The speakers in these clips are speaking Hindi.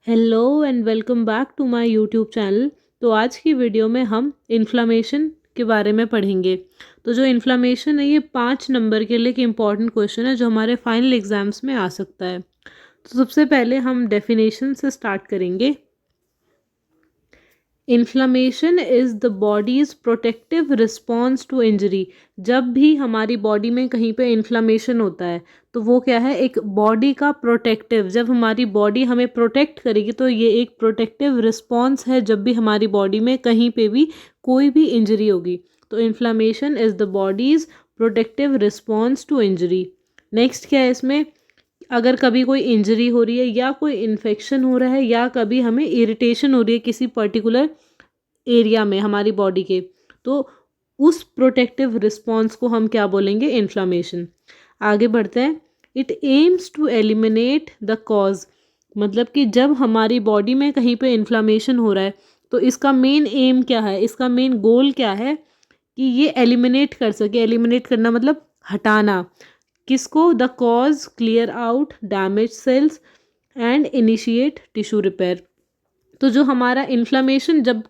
Hello and welcome back to my YouTube channel. तो आज की वीडियो में हम इन्फ्लामेशन के बारे में पढ़ेंगे। तो जो इन्फ्लामेशन है ये 5 नंबर के लिए एक इम्पॉर्टेंट क्वेश्चन है जो हमारे फाइनल एग्जाम्स में आ सकता है। तो सबसे पहले हम डेफिनेशन से स्टार्ट करेंगे। Inflammation is the body's protective response to injury. जब भी हमारी बॉडी में कहीं पे इन्फ्लामेशन होता है तो वो क्या है, एक बॉडी का प्रोटेक्टिव, जब हमारी बॉडी हमें प्रोटेक्ट करेगी तो ये एक प्रोटेक्टिव रिस्पॉन्स है जब भी हमारी बॉडी में कहीं पे भी कोई भी इंजरी होगी। तो inflammation is the body's protective response to injury. Next क्या है इसमें, अगर कभी कोई इंजरी हो रही है या कोई इन्फेक्शन हो रहा है या कभी हमें इरिटेशन हो रही है किसी पर्टिकुलर एरिया में हमारी बॉडी के, तो उस प्रोटेक्टिव रिस्पॉन्स को हम क्या बोलेंगे, इन्फ्लामेशन। आगे बढ़ते हैं। It aims to eliminate the cause. मतलब कि जब हमारी बॉडी में कहीं पे इन्फ्लामेशन हो रहा है तो इसका मेन एम क्या है, इसका मेन गोल क्या है कि ये एलिमिनेट कर सके। एलिमिनेट करना मतलब हटाना। किसको? The cause, clear out damage cells and initiate tissue repair. तो जो हमारा इन्फ्लामेशन, जब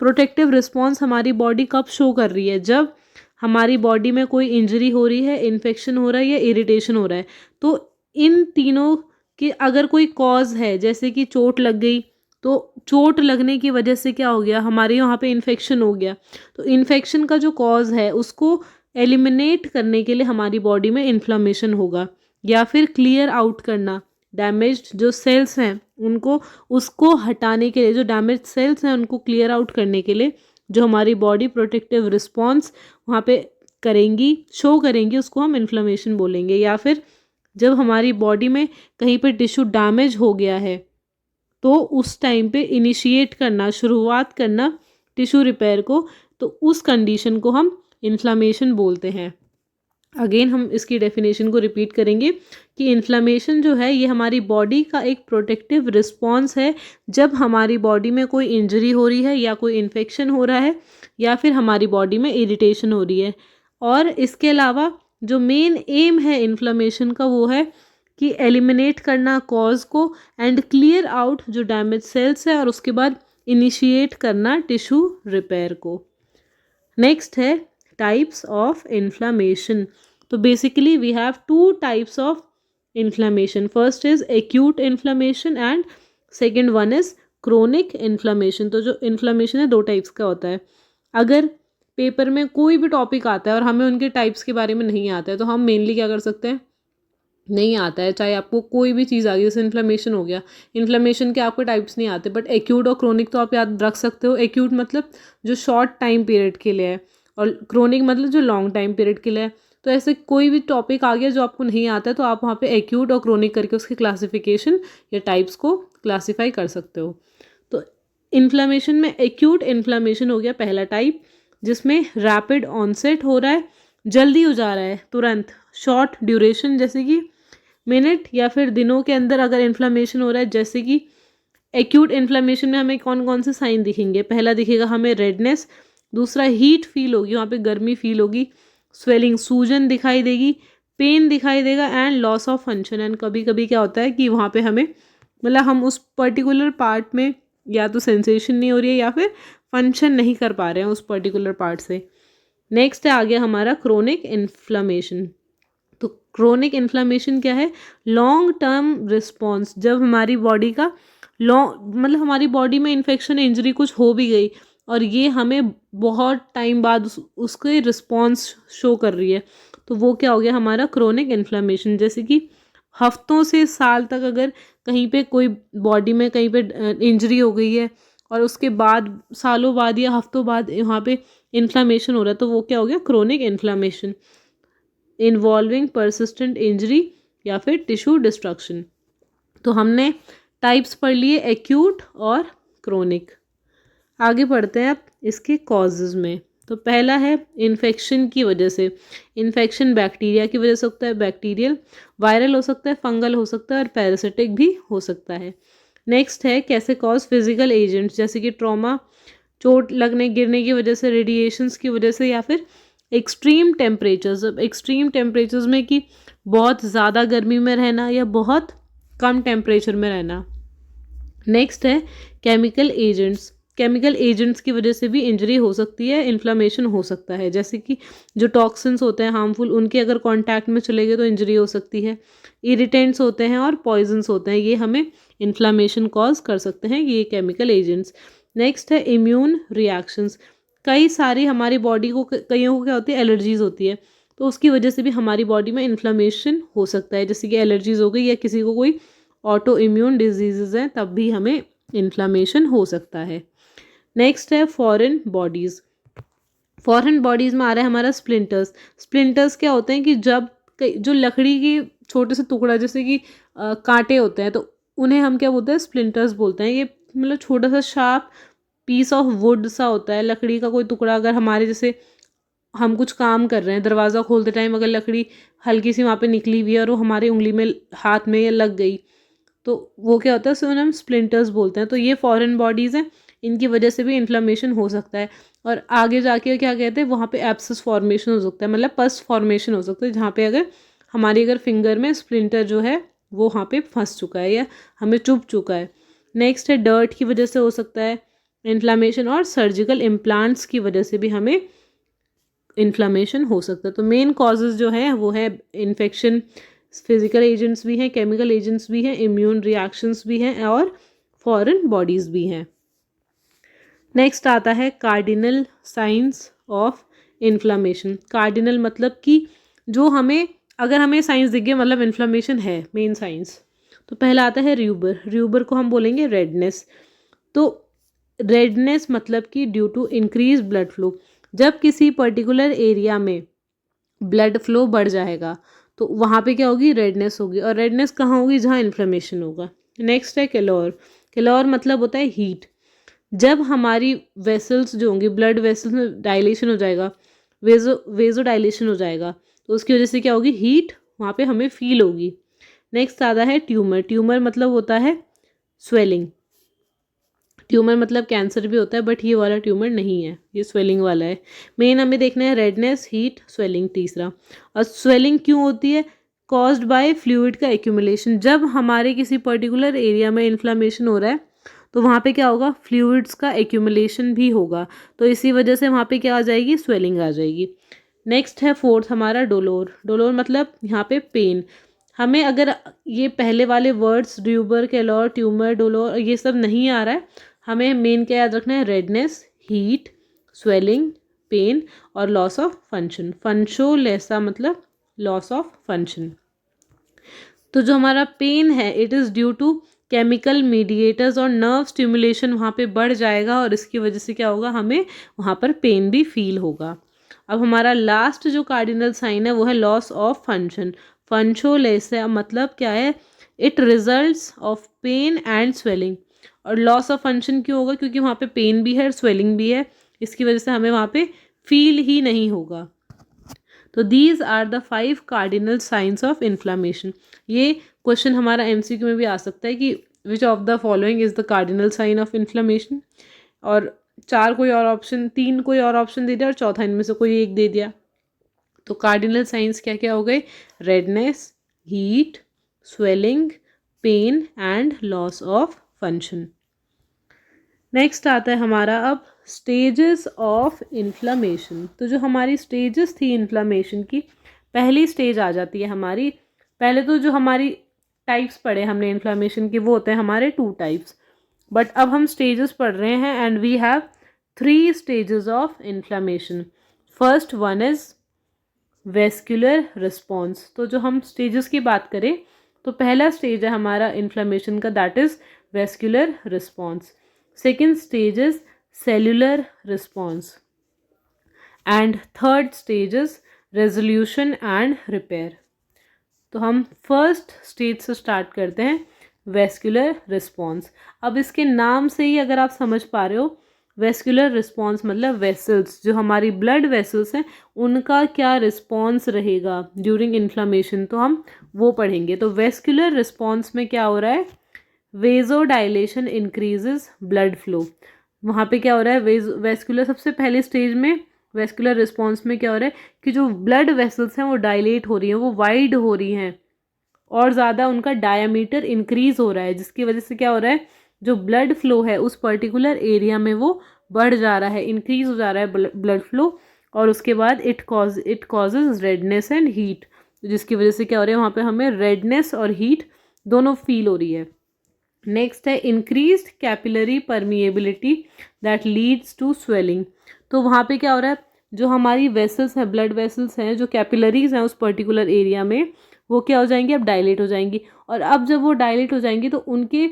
प्रोटेक्टिव रिस्पॉन्स हमारी बॉडी कब शो कर रही है, जब हमारी बॉडी में कोई इंजरी हो रही है, इन्फेक्शन हो रहा है या इरिटेशन हो रहा है। तो इन तीनों की अगर कोई कॉज है, जैसे कि चोट लग गई, तो चोट लगने की वजह से क्या हो गया, हमारे वहाँ पे इन्फेक्शन हो गया। तो इन्फेक्शन का जो कॉज है उसको एलिमिनेट करने के लिए हमारी बॉडी में इन्फ्लामेशन होगा। या फिर क्लियर आउट करना, डैमेज्ड जो सेल्स हैं उनको, उसको हटाने के लिए, जो डैमेज सेल्स हैं उनको क्लियर आउट करने के लिए जो हमारी बॉडी प्रोटेक्टिव रिस्पॉन्स वहाँ पे करेंगी, शो करेंगी, उसको हम इन्फ्लेमेशन बोलेंगे। या फिर जब हमारी बॉडी में कहीं पे टिश्यू डैमेज हो गया है तो उस टाइम पे इनिशिएट करना, शुरुआत करना टिश्यू रिपेयर को, तो उस कंडीशन को हम इन्फ्लेमेशन बोलते हैं। अगेन हम इसकी डेफिनेशन को रिपीट करेंगे कि इन्फ्लेमेशन जो है ये हमारी बॉडी का एक प्रोटेक्टिव रिस्पॉन्स है जब हमारी बॉडी में कोई इंजरी हो रही है या कोई इन्फेक्शन हो रहा है या फिर हमारी बॉडी में इरिटेशन हो रही है। और इसके अलावा जो मेन एम है इन्फ्लेमेशन का वो है कि एलिमिनेट करना कॉज को एंड क्लियर आउट जो डैमेज सेल्स है, और उसके बाद इनिशिएट करना टिश्यू रिपेयर को। नेक्स्ट है टाइप्स ऑफ इन्फ्लामेशन। तो basically we have two types of inflammation. First is acute inflammation and second one is chronic inflammation. तो जो इन्फ्लामेशन है 2 टाइप्स का होता है। अगर पेपर में कोई भी टॉपिक आता है और हमें उनके टाइप्स के बारे में नहीं आता है तो हम मेनली क्या कर सकते हैं, नहीं आता है, चाहे आपको कोई भी चीज़ आ गई, जैसे इन्फ्लेमेशन हो गया, इन्फ्लेमेशन के आपको टाइप्स नहीं आते, बट एक्यूट और क्रोनिक तो आप याद रख सकते हो। एक्यूट मतलब जो शॉर्ट टाइम पीरियड के लिए है और क्रोनिक मतलब जो लॉन्ग टाइम पीरियड के लिए है। तो ऐसे कोई भी टॉपिक आ गया जो आपको नहीं आता है तो आप वहाँ पे एक्यूट और क्रोनिक करके उसकी क्लासिफिकेशन या टाइप्स को क्लासीफाई कर सकते हो। तो इन्फ्लेमेशन में एक्यूट इन्फ्लेमेशन हो गया पहला टाइप, जिसमें रैपिड ऑनसेट हो रहा है, जल्दी हो जा रहा है, तुरंत, शॉर्ट ड्यूरेशन, जैसे कि मिनट या फिर दिनों के अंदर अगर इन्फ्लेमेशन हो रहा है। जैसे कि एक्यूट इन्फ्लेमेशन में हमें कौन कौन से साइन दिखेंगे, पहला दिखेगा हमें रेडनेस, दूसरा हीट फील होगी, वहाँ पे गर्मी फील होगी, स्वेलिंग, सूजन दिखाई देगी, पेन दिखाई देगा and loss of function. And कभी कभी क्या होता है कि वहाँ पे हमें, मतलब हम उस पर्टिकुलर पार्ट में या तो सेंसेशन नहीं हो रही है या फिर फंक्शन नहीं कर पा रहे हैं उस पर्टिकुलर पार्ट से। नेक्स्ट है आ गया हमारा क्रोनिक इन्फ्लेमेशन। तो क्रोनिक इन्फ्लेमेशन क्या है, लॉन्ग टर्म रिस्पॉन्स। जब हमारी बॉडी का लॉन्ग, मतलब हमारी बॉडी में इन्फेक्शन, इंजरी कुछ हो भी गई और ये हमें बहुत टाइम बाद उसके रिस्पॉन्स शो कर रही है, तो वो क्या हो गया हमारा क्रोनिक इन्फ्लेमेशन। जैसे कि हफ्तों से साल तक अगर कहीं पे कोई बॉडी में कहीं पे इंजरी हो गई है और उसके बाद सालों बाद या हफ्तों बाद वहाँ पे इन्फ्लेमेशन हो रहा है, तो वो क्या हो गया chronic inflammation involving persistent injury या फिर टिश्यू डिस्ट्रक्शन। तो हमने टाइप्स पढ़ लिए एक्यूट और क्रोनिक। आगे बढ़ते हैं अब इसके कॉजेज़ में। तो पहला है इन्फेक्शन की वजह से। इन्फेक्शन बैक्टीरिया की वजह से होता है, बैक्टीरियल, वायरल हो सकता है, फंगल हो सकता है और पैरासिटिक भी हो सकता है। नेक्स्ट है कैसे कॉज, फिजिकल एजेंट्स जैसे कि ट्रॉमा, चोट लगने गिरने की वजह से, रेडिएशंस की वजह से, या फिर एक्सट्रीम टेम्परेचर्स। अब एक्सट्रीम टेम्परेचर्स में कि बहुत ज़्यादा गर्मी में रहना या बहुत कम टेम्परेचर में रहना। नेक्स्ट है केमिकल एजेंट्स। केमिकल एजेंट्स की वजह से भी इंजरी हो सकती है, इन्फ्लामेशन हो सकता है, जैसे कि जो टॉक्सिन्स होते हैं हार्मफुल, उनके अगर कांटेक्ट में चले गए तो इंजरी हो सकती है। इरिटेंट्स होते हैं और पॉइजन्स होते हैं, ये हमें इन्फ्लामेशन कॉज कर सकते हैं, ये केमिकल एजेंट्स। नेक्स्ट है इम्यून रिएक्शंस। कई सारी हमारी बॉडी को, कईयों को क्या होती है, एलर्जीज होती है, तो उसकी वजह से भी हमारी बॉडी में इन्फ्लामेशन हो सकता है, जैसे कि एलर्जीज हो गई या किसी को कोई ऑटो इम्यून डिजीजेज हैं, तब भी हमें इन्फ्लामेशन हो सकता है। नेक्स्ट है फॉरेन बॉडीज़। फॉरेन बॉडीज़ में आ रहा है हमारा स्प्लिंटर्स। स्प्लिंटर्स क्या होते हैं कि जब जो लकड़ी की छोटे से टुकड़ा, जैसे कि कांटे होते हैं, तो उन्हें हम क्या बोलते हैं, स्प्लिंटर्स बोलते हैं। ये मतलब छोटा सा शार्प पीस ऑफ वुड सा होता है, लकड़ी का कोई टुकड़ा, अगर हमारे जैसे हम कुछ काम कर रहे हैं, दरवाज़ा खोलते टाइम अगर लकड़ी हल्की सी वहाँ पे निकली हुई है और वो हमारी उंगली में, हाथ में लग गई, तो वो क्या होता है, उसे हम स्प्लिंटर्स बोलते हैं। तो ये फॉरेन बॉडीज़ हैं, इनकी वजह से भी इन्फ्लामेशन हो सकता है। और आगे जाके क्या कहते हैं, वहाँ पे एब्सेस फॉर्मेशन हो सकता है, मतलब पस फॉर्मेशन हो सकता है, जहाँ पे अगर फिंगर में स्प्लिंटर जो है वो वहाँ पे फंस चुका है या हमें चुभ चुका है। नेक्स्ट है डर्ट की वजह से हो सकता है इन्फ्लामेशन, और सर्जिकल इम्प्लांट्स की वजह से भी हमें इन्फ्लामेशन हो सकता है। तो मेन कॉजेज़ जो है वो है इन्फेक्शन, फिजिकल एजेंट्स भी हैं, केमिकल एजेंट्स भी हैं, इम्यून रिएक्शंस भी हैं, और फॉरेन बॉडीज़ भी हैं। नेक्स्ट आता है cardinal signs of inflammation. Cardinal मतलब कि जो हमें, अगर हमें साइंस दिख गया मतलब इन्फ्लामेशन है, मेन साइंस। तो पहला आता है र्यूबर। र्यूबर को हम बोलेंगे रेडनेस। तो रेडनेस मतलब कि due to increase blood flow, जब किसी पर्टिकुलर एरिया में ब्लड फ्लो बढ़ जाएगा तो वहाँ पे क्या होगी, रेडनेस होगी। और रेडनेस कहाँ होगी, जहाँ इन्फ्लेमेशन होगा। नेक्स्ट है केलोर। केलोर मतलब होता है हीट। जब हमारी वेसल्स जो होंगी, ब्लड वेसल्स में डायलेशन हो जाएगा, वेजो डायलेशन हो जाएगा, तो उसकी वजह से क्या होगी, हीट वहाँ पे हमें फील होगी। नेक्स्ट आता है ट्यूमर। ट्यूमर मतलब होता है स्वेलिंग। ट्यूमर मतलब कैंसर भी होता है, बट ये वाला ट्यूमर नहीं है, ये स्वेलिंग वाला है। मेन हमें देखना है रेडनेस, हीट, स्वेलिंग तीसरा। और स्वेलिंग क्यों होती है, कॉज्ड बाय फ्लूइड का एक्यूमुलेशन। जब हमारे किसी पर्टिकुलर एरिया में इन्फ्लामेशन हो रहा है तो वहाँ पे क्या होगा, फ्लूइड्स का एक्यूमुलेशन भी होगा, तो इसी वजह से वहाँ पे क्या आ जाएगी, स्वेलिंग आ जाएगी। नेक्स्ट है फोर्थ हमारा डोलोर। डोलोर मतलब यहाँ पे पेन। हमें अगर ये पहले वाले वर्ड्स र्यूबर, केलोर, ट्यूमर, डोलोर ये सब नहीं आ रहा है, हमें मेन क्या याद रखना है, रेडनेस, हीट, स्वेलिंग, पेन और लॉस ऑफ फंक्शन। फंक्शोलेसा मतलब लॉस ऑफ फंक्शन। तो जो हमारा पेन है, it is due to chemical mediators और नर्व स्टिमुलेशन वहाँ पे बढ़ जाएगा, और इसकी वजह से क्या होगा, हमें वहाँ पर पेन भी फील होगा। अब हमारा लास्ट जो कार्डिनल साइन है वो है लॉस ऑफ फंक्शन। फंक्शोलेसा मतलब क्या है, it results of pain and swelling. और लॉस ऑफ फंक्शन क्यों होगा, क्योंकि वहाँ पे पेन भी है और स्वेलिंग भी है, इसकी वजह से हमें वहाँ पे फील ही नहीं होगा। तो these are the 5 cardinal signs of inflammation. ये क्वेश्चन हमारा एमसीक्यू में भी आ सकता है कि which of the following is the cardinal sign of inflammation, और 4 कोई और ऑप्शन, 3 कोई और ऑप्शन दे दिया और चौथा इनमें से कोई एक दे दिया। तो कार्डिनल साइंस क्या क्या हो गए, redness, heat, swelling, pain and loss of function. Next आता है हमारा अब स्टेजेस ऑफ इन्फ्लामेशन। तो जो हमारी स्टेजेस थी इन्फ्लामेशन की, पहली स्टेज आ जाती है हमारी, पहले तो जो हमारी टाइप्स पढ़े हमने इन्फ्लामेशन के, वो होते हैं हमारे 2 टाइप्स, बट अब हम स्टेजेस पढ़ रहे हैं, and we have 3 stages of inflammation. First one is vascular response. तो जो हम स्टेजेस की बात करें तो पहला स्टेज है हमारा इन्फ्लामेशन का, that is vascular response. Second stage is cellular response, and third stage is resolution and repair. तो हम फर्स्ट स्टेज से स्टार्ट करते हैं, वेस्कुलर रिस्पॉन्स। अब इसके नाम से ही अगर आप समझ पा रहे हो, वेस्कुलर रिस्पॉन्स मतलब वेसल्स, जो हमारी ब्लड वेसल्स हैं उनका क्या रिस्पॉन्स रहेगा ड्यूरिंग इन्फ्लामेशन, तो हम वो पढ़ेंगे। तो वेस्कुलर रिस्पॉन्स में क्या हो रहा है, वेजोडाइलेशन इंक्रीजेस ब्लड फ्लो। वहाँ पे क्या हो रहा है, वेस्कुलर सबसे पहले स्टेज में, वेस्कुलर रिस्पॉन्स में क्या हो रहा है कि जो ब्लड वेसल्स हैं वो डायलेट हो रही हैं, वो वाइड हो रही हैं, और ज़्यादा उनका डायमीटर इंक्रीज हो रहा है, जिसकी वजह से क्या हो रहा है, जो ब्लड फ्लो है उस पर्टिकुलर एरिया में वो बढ़ जा रहा है, इंक्रीज हो जा रहा है ब्लड फ्लो, और उसके बाद it causes redness and heat, जिसकी वजह से क्या हो रहा है, वहाँ पे हमें रेडनेस और हीट दोनों फील हो रही है। नेक्स्ट है increased capillary permeability that leads to swelling. तो वहाँ पे क्या हो रहा है, जो हमारी वेसल्स हैं, ब्लड वेसल्स हैं, जो कैपिलरीज हैं उस पर्टिकुलर एरिया में, वो क्या हो जाएंगी, अब डायलेट हो जाएंगी। और अब जब वो डायलेट हो जाएंगी तो उनके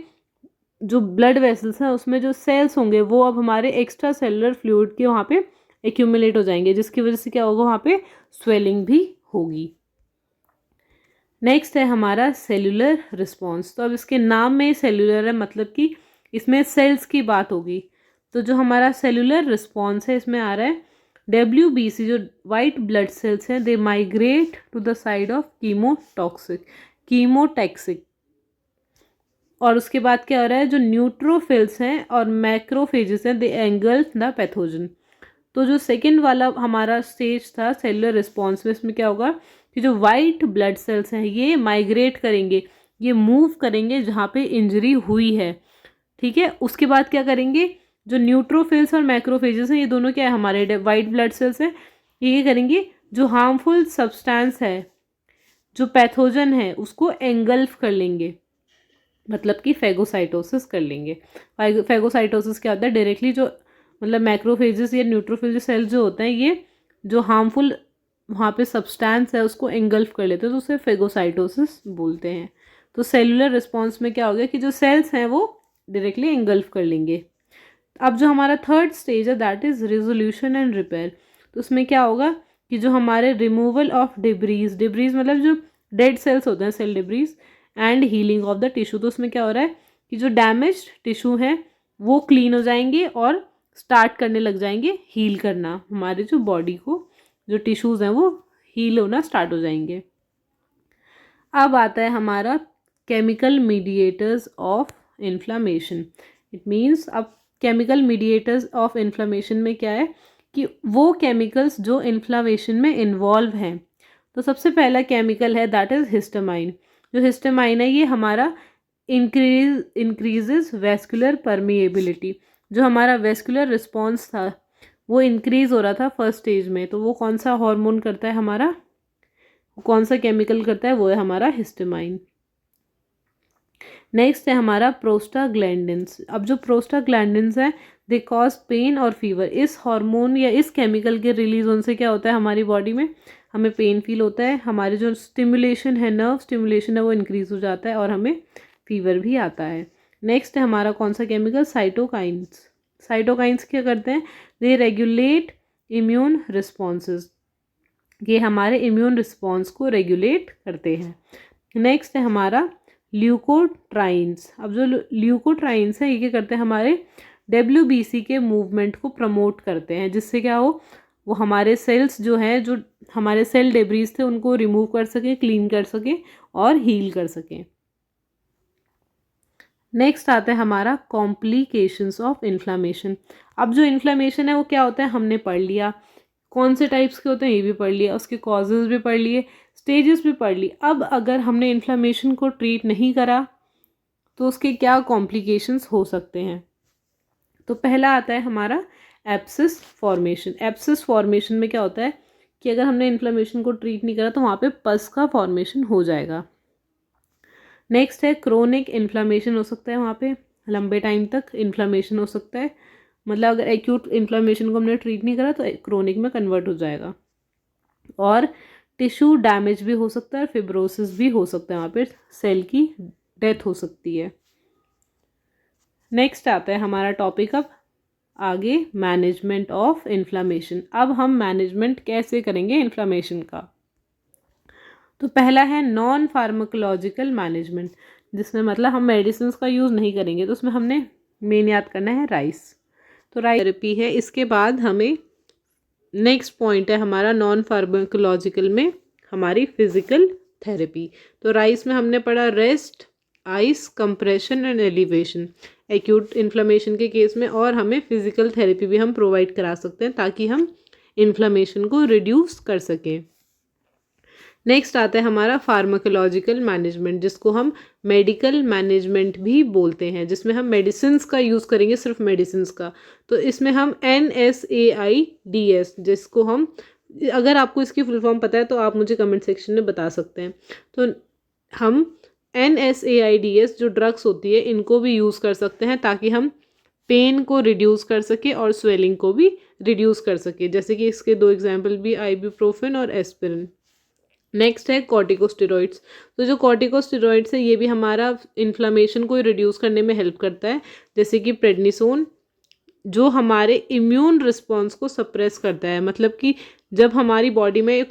जो ब्लड वेसल्स हैं उसमें जो सेल्स होंगे वो अब हमारे एक्स्ट्रा सेलुलर फ्लूइड के वहाँ पे एक्यूमुलेट हो जाएंगे, जिसकी वजह से क्या होगा, वहाँ पे स्वेलिंग भी होगी। नेक्स्ट है हमारा सेलुलर रिस्पॉन्स। तो अब इसके नाम में सेलुलर है, मतलब कि इसमें सेल्स की बात होगी। तो जो हमारा सेलुलर रिस्पॉन्स है इसमें आ रहा है WBC, जो वाइट ब्लड सेल्स हैं, they migrate to the side of chemotactic. और उसके बाद क्या हो रहा है, जो न्यूट्रोफिल्स हैं और मैक्रोफेजेस हैं, दे एंगल्फ द पैथोजन। तो जो सेकंड वाला हमारा स्टेज था सेलुलर रिस्पॉन्स में, इसमें क्या होगा कि जो वाइट ब्लड सेल्स हैं ये माइग्रेट करेंगे, ये मूव करेंगे जहाँ पे इंजरी हुई है, ठीक है। उसके बाद क्या करेंगे, जो न्यूट्रोफिल्स और मैक्रोफेजेस हैं ये दोनों क्या है, हमारे वाइट ब्लड सेल्स हैं, ये करेंगे जो हार्मफुल सब्सटेंस है, जो पैथोजन है, उसको एंगल्फ कर लेंगे, मतलब कि फेगोसाइटोसिस कर लेंगे। फेगोसाइटोसिस क्या होता है, डायरेक्टली जो मतलब मैक्रोफेजेस या न्यूट्रोफिल जो सेल्स जो होते हैं ये जो हार्मफुल वहाँ पे सब्सटेंस है उसको एंगल्फ कर लेते हैं, तो उसे फेगोसाइटोसिस बोलते हैं। तो सेलुलर रिस्पॉन्स में क्या हो गया कि जो सेल्स हैं वो डायरेक्टली एंगल्फ कर लेंगे। अब जो हमारा थर्ड स्टेज है that is resolution and repair. तो उसमें क्या होगा कि जो हमारे रिमूवल ऑफ डिब्रीज मतलब जो डेड सेल्स होते हैं, cell debris, and healing of the tissue. तो उसमें क्या हो रहा है कि जो डैमेज्ड टिश्यू है वो क्लीन हो जाएंगे और स्टार्ट करने लग जाएंगे हील करना, हमारे जो बॉडी को जो टिश्यूज़ हैं वो हील होना स्टार्ट हो जाएंगे। अब आता है हमारा chemical mediators of inflammation. It means अब केमिकल मीडिएटर्स ऑफ इन्फ्लामेशन में क्या है कि वो केमिकल्स जो इन्फ्लामेशन में इन्वॉल्व हैं। तो सबसे पहला केमिकल है दैट इज़ हिस्टामाइन। जो हिस्टामाइन है ये हमारा इंक्रीजेस वेस्कुलर परमिएबिलिटी। जो हमारा वेस्कुलर रिस्पॉन्स था वो इंक्रीज़ हो रहा था फर्स्ट स्टेज में, तो वो कौन सा हार्मोन करता है हमारा, कौन सा केमिकल करता है, वो है हमारा हिस्टामाइन। नेक्स्ट है हमारा प्रोस्टाग्लैंडिन्स। अब जो प्रोस्टाग्लैंडिन्स है दे कॉज पेन और फीवर। इस हार्मोन या इस केमिकल के रिलीज होने से क्या होता है, हमारी बॉडी में हमें पेन फील होता है, हमारे जो स्टिमुलेशन है, नर्व स्टिमुलेशन है वो इंक्रीज हो जाता है और हमें फीवर भी आता है। नेक्स्ट है हमारा कौन सा केमिकल, साइटोकाइंस। साइटोकाइंस क्या करते हैं, दे रेगुलेट इम्यून रिस्पॉन्सेज, ये हमारे इम्यून रिस्पॉन्स को रेगुलेट करते हैं। नेक्स्ट है हमारा ल्यूकोट्राइंस। अब जो ल्यूकोट्राइंस है ये क्या करते हैं, हमारे WBC के मूवमेंट को प्रमोट करते हैं, जिससे क्या हो, वो हमारे सेल्स जो हैं, जो हमारे सेल डेब्रीज थे उनको रिमूव कर सके, क्लीन कर सके और हील कर सकें। नेक्स्ट आता है हमारा कॉम्प्लिकेशंस ऑफ इन्फ्लामेशन। अब जो इन्फ्लामेशन है वो क्या होता है हमने पढ़ लिया, कौन से टाइप्स के होते हैं ये भी पढ़ लिया, उसके कॉजेज़ भी पढ़ लिए, स्टेजेस भी पढ़ ली। अब अगर हमने इन्फ्लामेशन को ट्रीट नहीं करा तो उसके क्या कॉम्प्लिकेशंस हो सकते हैं। तो पहला आता है हमारा एब्सिस फॉर्मेशन। एब्सिस फॉर्मेशन में क्या होता है कि अगर हमने इन्फ्लामेशन को ट्रीट नहीं करा तो वहाँ पे पस का फॉर्मेशन हो जाएगा। नेक्स्ट है क्रोनिक इन्फ्लामेशन हो सकता है, वहाँ पे लंबे टाइम तक इन्फ्लामेशन हो सकता है, मतलब अगर एक्यूट इन्फ्लामेशन को हमने ट्रीट नहीं करा तो क्रोनिक में कन्वर्ट हो जाएगा। और टिश्यू डैमेज भी हो सकता है, फिब्रोसिस भी हो सकता है, वहाँ पे सेल की डेथ हो सकती है। नेक्स्ट आता है हमारा टॉपिक अब आगे मैनेजमेंट ऑफ इन्फ्लामेशन। अब हम मैनेजमेंट कैसे करेंगे इन्फ्लामेशन का। तो पहला है नॉन फार्माकोलॉजिकल मैनेजमेंट, जिसमें मतलब हम मेडिसिन का यूज़ नहीं करेंगे। तो उसमें हमने मेन याद करना है राइस। तो राइस थेरेपी है। इसके बाद हमें नेक्स्ट पॉइंट है हमारा नॉन फार्माकोलॉजिकल में हमारी फिजिकल थेरेपी। तो राइस में हमने पढ़ा rest, ice, compression and elevation acute inflammation के केस में, और हमें फिजिकल थेरेपी भी हम प्रोवाइड करा सकते हैं ताकि हम इन्फ्लामेशन को रिड्यूस कर सकें। नेक्स्ट आता है हमारा फार्माकोलॉजिकल मैनेजमेंट, जिसको हम मेडिकल मैनेजमेंट भी बोलते हैं, जिसमें हम मेडिसिन्स का यूज़ करेंगे, सिर्फ मेडिसिन्स का। तो इसमें हम NSAIDs, जिसको हम, अगर आपको इसकी फुल फॉर्म पता है तो आप मुझे कमेंट सेक्शन में बता सकते हैं। तो हम NSAIDs जो ड्रग्स होती है इनको भी यूज़ कर सकते हैं ताकि हम पेन को रिड्यूस कर सके और स्वेलिंग को भी रिड्यूस कर सके, जैसे कि इसके दो एग्जाम्पल भी आइबुप्रोफेन और एस्पिरिन। नेक्स्ट है कॉर्टिकोस्टेरॉइड्स। तो जो कॉर्टिकोस्टेरॉइड्स है ये भी हमारा इन्फ्लामेशन को रिड्यूस करने में हेल्प करता है, जैसे कि प्रेडनिसोन, जो हमारे इम्यून रिस्पॉन्स को सप्रेस करता है। मतलब कि जब हमारी बॉडी में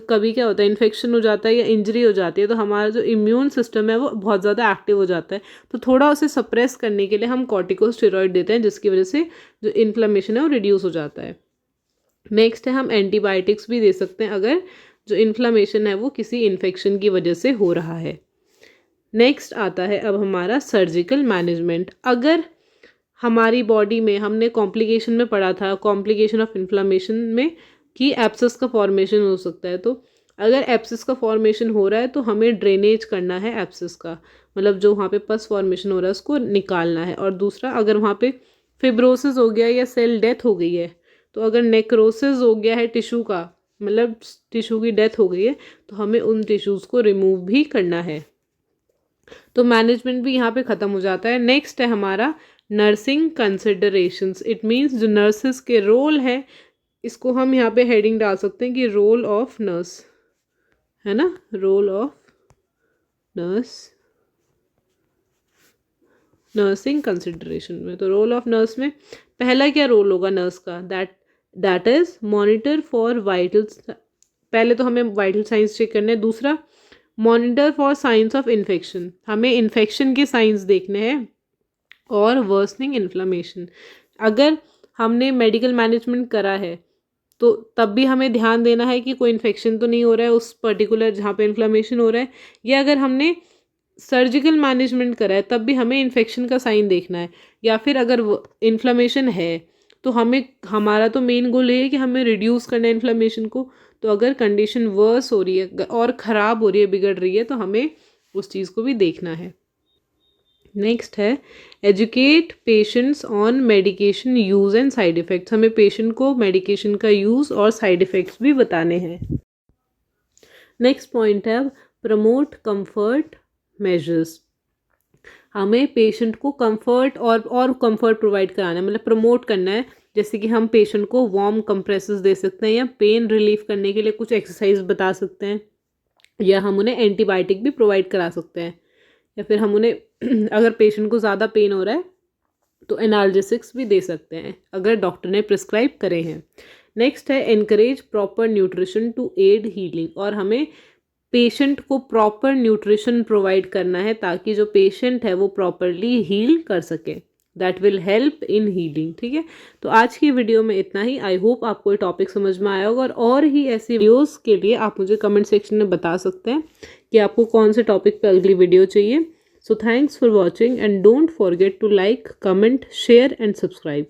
कभी क्या होता है, इन्फेक्शन हो जाता है या इंजरी हो जाती है, तो हमारा जो इम्यून सिस्टम है वो बहुत ज़्यादा एक्टिव हो जाता है। तो थोड़ा उसे सप्रेस करने के लिए हम कॉर्टिकोस्टेरॉइड देते हैं, जिसकी वजह से जो इन्फ्लामेशन है वो रिड्यूस हो जाता है। नेक्स्ट है हम एंटीबायोटिक्स भी दे सकते हैं अगर जो इन्फ्लामेशन है वो किसी इन्फेक्शन की वजह से हो रहा है। नेक्स्ट आता है अब हमारा सर्जिकल मैनेजमेंट। अगर हमारी बॉडी में, हमने कॉम्प्लिकेशन में पढ़ा था, कॉम्प्लिकेशन ऑफ इन्फ्लामेशन में, कि एब्सेस का फॉर्मेशन हो सकता है। तो अगर एब्सेस का फॉर्मेशन हो रहा है तो हमें ड्रेनेज करना है एब्सेस का, मतलब जो वहाँ पे पस फॉर्मेशन हो रहा है उसको निकालना है। और दूसरा, अगर वहाँ पे फिब्रोसिस हो गया या सेल डेथ हो गई है, तो अगर नेक्रोसिस हो गया है टिश्यू का, मतलब टिश्यू की डेथ हो गई है, तो हमें उन टिश्यूज़ को रिमूव भी करना है। तो मैनेजमेंट भी यहाँ पे ख़त्म हो जाता है। नेक्स्ट है हमारा नर्सिंग कंसिडरेशंस। इट मीन्स जो नर्सेस के रोल है, इसको हम यहाँ पे हेडिंग डाल सकते हैं कि रोल ऑफ नर्स, है ना, role of nurse nursing consideration में। तो रोल ऑफ नर्स में पहला क्या रोल होगा नर्स का, that is monitor for vitals. पहले तो हमें वाइटल साइंस चेक करने हैं। दूसरा, monitor for science of infection, हमें इन्फेक्शन के साइंस देखने हैं। और वर्सनिंग इन्फ्लामेशन, अगर हमने मेडिकल मैनेजमेंट करा है तो तब भी हमें ध्यान देना है कि कोई इन्फेक्शन तो नहीं हो रहा है उस पर्टिकुलर जहाँ पे इन्फ्लामेशन हो रहा है। या अगर हमने सर्जिकल मैनेजमेंट करा है तब भी हमें इन्फेक्शन का साइन देखना है। या फिर अगर इन्फ्लामेशन है तो हमें, हमारा तो मेन गोल ये है कि हमें रिड्यूस करना है इन्फ्लामेशन को। तो अगर कंडीशन वर्स हो रही है और ख़राब हो रही है, बिगड़ रही है, तो हमें उस चीज़ को भी देखना है। नेक्स्ट है educate patients on medication use and side effects. हमें पेशेंट को मेडिकेशन का यूज़ और साइड इफ़ेक्ट्स भी बताने हैं। नेक्स्ट पॉइंट है प्रमोट कंफर्ट मेजर्स। हमें पेशेंट को कंफर्ट और कंफर्ट प्रोवाइड कराना है, मतलब प्रमोट करना है। जैसे कि हम पेशेंट को वार्म कंप्रेसेस दे सकते हैं, या पेन रिलीफ करने के लिए कुछ एक्सरसाइज बता सकते हैं, या हम उन्हें एंटीबायोटिक भी प्रोवाइड करा सकते हैं। या फिर हम उन्हें अगर पेशेंट को ज़्यादा पेन हो रहा है तो एनाल्जेसिक्स भी दे सकते हैं अगर डॉक्टर ने प्रिस्क्राइब करे हैं। नेक्स्ट है encourage proper nutrition to aid healing. और हमें पेशेंट को प्रॉपर न्यूट्रिशन प्रोवाइड करना है ताकि जो पेशेंट है वो प्रॉपरली हील कर सके। That will help in healing. ठीक है, तो आज की वीडियो में इतना ही। आई होप आपको ये टॉपिक समझ में आया होगा। और ही ऐसी वीडियोस के लिए आप मुझे कमेंट सेक्शन में बता सकते हैं कि आपको कौन से टॉपिक पे अगली वीडियो चाहिए। So thanks for watching and don't forget to like, comment, share and subscribe.